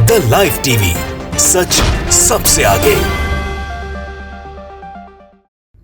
The live TV, सच सबसे आगे।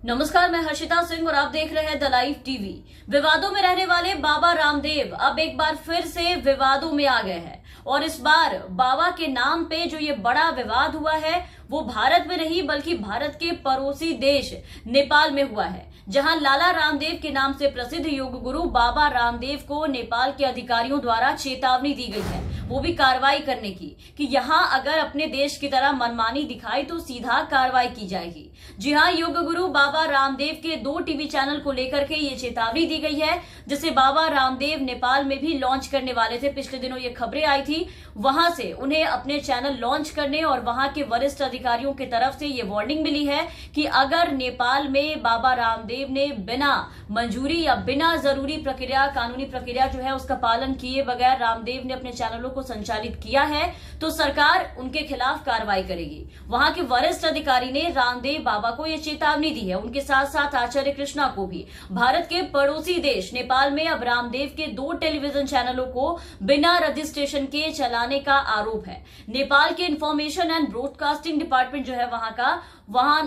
नमस्कार, मैं हर्षिता सिंह और आप देख रहे हैं द लाइव टीवी। विवादों में रहने वाले बाबा रामदेव अब एक बार फिर से विवादों में आ गए हैं और इस बार बाबा के नाम पे जो ये बड़ा विवाद हुआ है वो भारत में नहीं बल्कि भारत के पड़ोसी देश नेपाल में हुआ है, जहां लाला रामदेव के नाम से प्रसिद्ध योग गुरु बाबा रामदेव को नेपाल के अधिकारियों द्वारा चेतावनी दी गई है, वो भी कार्रवाई करने की कि यहां अगर अपने देश की तरह मनमानी दिखाई तो सीधा कार्रवाई की जाएगी। जी हां, योग गुरु बाबा रामदेव के 2 टीवी चैनल को लेकर के ये चेतावनी दी गई है, जिसे बाबा रामदेव नेपाल में भी लॉन्च करने वाले थे। पिछले दिनों ये खबरें आई थी, वहां से उन्हें अपने चैनल लॉन्च करने और वहां के वरिष्ठ अधिकारियों की तरफ से ये वार्निंग मिली है कि अगर नेपाल में बाबा रामदेव ने बिना मंजूरी या बिना जरूरी प्रक्रिया, कानूनी प्रक्रिया जो है उसका पालन किए बगैर रामदेव ने अपने चैनलों को संचालित किया है तो सरकार उनके खिलाफ कार्रवाई करेगी। वहां के वरिष्ठ अधिकारी ने रामदेव बाबा को यह चेतावनी दी है, उनके साथ साथ आचार्य कृष्णा को भी। भारत के पड़ोसी देश नेपाल में अब रामदेव के 2 टेलीविजन चैनलों को बिना रजिस्ट्रेशन के चलाने का आरोप है। नेपाल के इंफॉर्मेशन एंड ब्रॉडकास्टिंग डिपार्टमेंट जो है वहां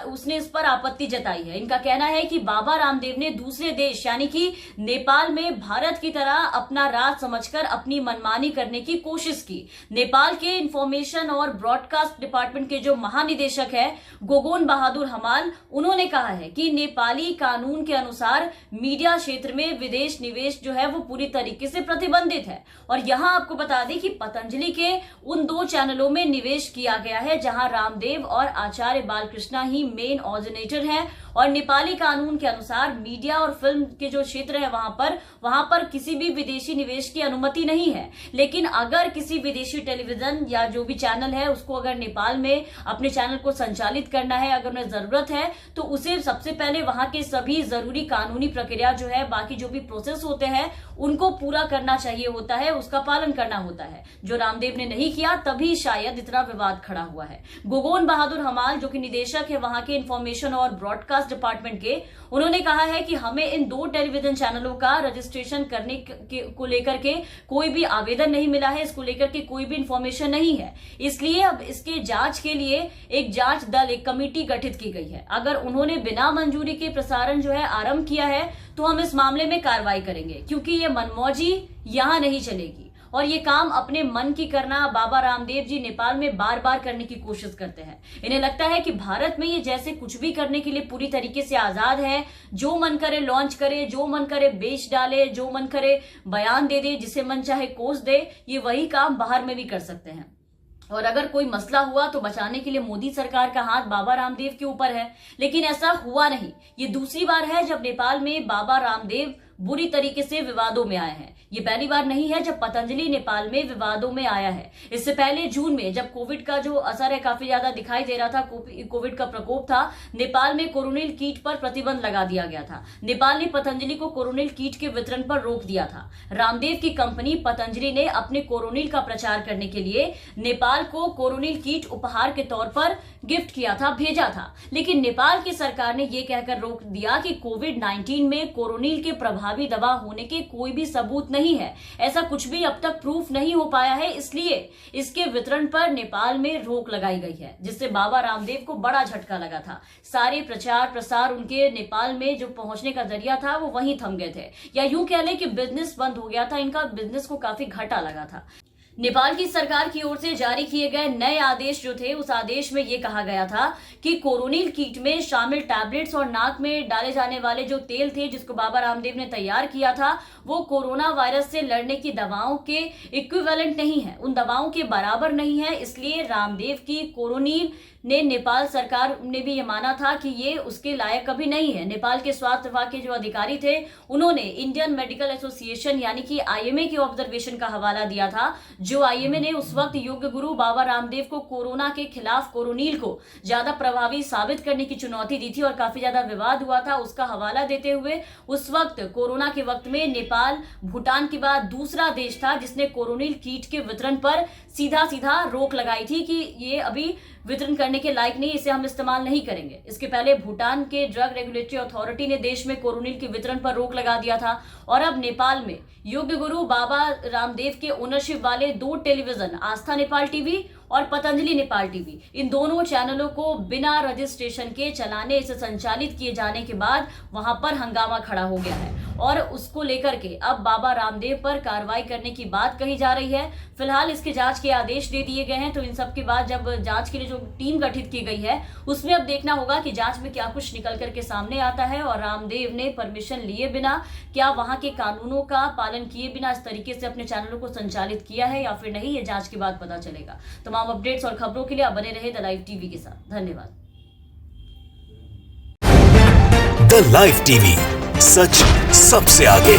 उसने इस पर आपत्ति जताई है। इनका कहना है कि बाबा रामदेव ने दूसरे देश यानी कि नेपाल में भारत की तरह अपना राज समझकर अपनी मनमानी करने की कोशिश की। नेपाल के इंफॉर्मेशन और ब्रॉडकास्ट डिपार्टमेंट के जो महानिदेशक है गोगोन बहादुर हमाल, उन्होंने कहा है कि नेपाली कानून के अनुसार मीडिया क्षेत्र में विदेश निवेश जो है वो पूरी तरीके से प्रतिबंधित है। और यहां आपको बता दें कि पतंजलि के उन 2 चैनलों में निवेश किया गया है जहां रामदेव और आचार्य बालकृष्णा ही मेन ऑर्जिनेटर हैं और नेपाली कानून के अनुसार मीडिया और फिल्म के जो क्षेत्र है वहां पर किसी भी विदेशी निवेश की अनुमति नहीं है। लेकिन अगर किसी विदेशी टेलीविजन या जो भी चैनल है उसको अगर नेपाल में अपने चैनल को संचालित करना है, अगर उन्हें जरूरत है तो उसे सबसे पहले वहां के सभी जरूरी कानूनी प्रक्रिया जो है, बाकी जो भी प्रोसेस होते हैं उनको पूरा करना चाहिए होता है, उसका पालन करना होता है, जो रामदेव ने नहीं किया, तभी शायद इतना विवाद खड़ा हुआ है। गोगोन बहादुर हमाल जो कि निदेशक है वहां के इंफॉर्मेशन और ब्रॉडकास्ट डिपार्टमेंट के, उन्होंने कहा है कि हमें इन 2 टेलीविजन चैनलों का रजिस्ट्रेशन करने को लेकर के कोई भी आवेदन नहीं मिला है, इसको लेकर के कोई भी इंफॉर्मेशन नहीं है। इसलिए अब इसके जांच के लिए एक जांच दल, एक कमेटी गठित की गई है। अगर उन्होंने बिना मंजूरी के प्रसारण जो है आरंभ किया है तो हम इस मामले में कार्रवाई करेंगे, क्योंकि ये मनमौजी यहां नहीं चलेगी। और ये काम अपने मन की करना बाबा रामदेव जी नेपाल में बार बार करने की कोशिश करते हैं। इन्हें लगता है कि भारत में ये जैसे कुछ भी करने के लिए पूरी तरीके से आजाद है, जो मन करे लॉन्च करे, जो मन करे बेच डाले, जो मन करे बयान दे दे, जिसे मन चाहे कोस दे, ये वही काम बाहर में भी कर सकते हैं। और अगर कोई मसला हुआ तो बचाने के लिए मोदी सरकार का हाथ बाबा रामदेव के ऊपर है, लेकिन ऐसा हुआ नहीं। ये दूसरी बार है जब नेपाल में बाबा रामदेव बुरी तरीके से विवादों में आए हैं। ये पहली बार नहीं है जब पतंजलि नेपाल में विवादों में आया है। इससे पहले जून में जब कोविड का जो असर है काफी ज्यादा दिखाई दे रहा था, कोविड का प्रकोप था, नेपाल में कोरोनिल कीट पर प्रतिबंध लगा दिया गया था। नेपाल ने पतंजलि को कोरोनिल कीट के वितरण पर रोक दिया था। रामदेव की कंपनी पतंजलि ने अपने कोरोनिल का प्रचार करने के लिए नेपाल को कोरोनिल कीट उपहार के तौर पर गिफ्ट किया था, भेजा था। लेकिन नेपाल की सरकार ने यह कहकर रोक दिया कि कोविड-19 में कोरोनिल के प्रभावी दवा होने के कोई भी सबूत नहीं है, ऐसा कुछ भी अब तक प्रूफ नहीं हो पाया है, इसलिए इसके वितरण पर नेपाल में रोक लगाई गई है, जिससे बाबा रामदेव को बड़ा झटका लगा था। सारे प्रचार प्रसार उनके नेपाल में जो पहुंचने का जरिया था वो वहीं थम गए थे, या यूं कह लें कि बिजनेस बंद हो गया था, इनका बिजनेस को काफी घाटा लगा था। नेपाल की सरकार की ओर से जारी किए गए नए आदेश जो थे, उस आदेश में यह कहा गया था कि कोरोनिल कीट में शामिल टैबलेट्स और नाक में डाले जाने वाले जो तेल थे जिसको बाबा रामदेव ने तैयार किया था, वो कोरोना वायरस से लड़ने की दवाओं के इक्विवेलेंट नहीं है, उन दवाओं के बराबर नहीं है। इसलिए रामदेव की कोरोनिल ने नेपाल सरकार ने भी ये माना था कि ये उसके लायक कभी नहीं है। नेपाल के स्वास्थ्य विभाग के जो अधिकारी थे उन्होंने इंडियन मेडिकल एसोसिएशन यानी कि आईएमए के ऑब्जर्वेशन का हवाला दिया था, जो आईएमए ने उस वक्त योग गुरु बाबा रामदेव को कोरोना के खिलाफ कोरोनिल को ज्यादा प्रभावी साबित करने की चुनौती दी थी और काफी ज्यादा विवाद हुआ था। उसका हवाला देते हुए उस वक्त कोरोना के वक्त में नेपाल भूटान के बाद दूसरा देश था जिसने कोरोनिल कीट के वितरण पर सीधा रोक लगाई थी कि ये अभी वितरण करने के लायक नहीं, इसे हम इस्तेमाल नहीं करेंगे। इसके पहले भूटान के ड्रग रेगुलेटरी अथॉरिटी ने देश में कोरोनिल के वितरण पर रोक लगा दिया था और अब नेपाल में योग गुरु बाबा रामदेव के ओनरशिप वाले वाले 2 टेलीविजन आस्था नेपाल टीवी और पतंजलि नेपाल टीवी, इन दोनों चैनलों को बिना रजिस्ट्रेशन के चलाने से संचालित किए जाने के बाद वहां पर हंगामा खड़ा हो गया है और उसको लेकर के अब बाबा रामदेव पर कार्रवाई करने की बात कही जा रही है। फिलहाल इसके जांच के आदेश दे दिए गए हैं। तो इन सब के बाद जब जांच के लिए जो टीम गठित की गई है उसमें अब देखना होगा कि जांच में क्या कुछ निकल करके सामने आता है और रामदेव ने परमिशन लिए बिना, क्या वहां के कानूनों का पालन किए बिना इस तरीके से अपने चैनलों को संचालित किया है या फिर नहीं, ये जांच के बाद पता चलेगा। तमाम अपडेट्स और खबरों के लिए आप बने रहे द लाइव टीवी के साथ। धन्यवाद। द लाइव टीवी, सच सबसे आगे।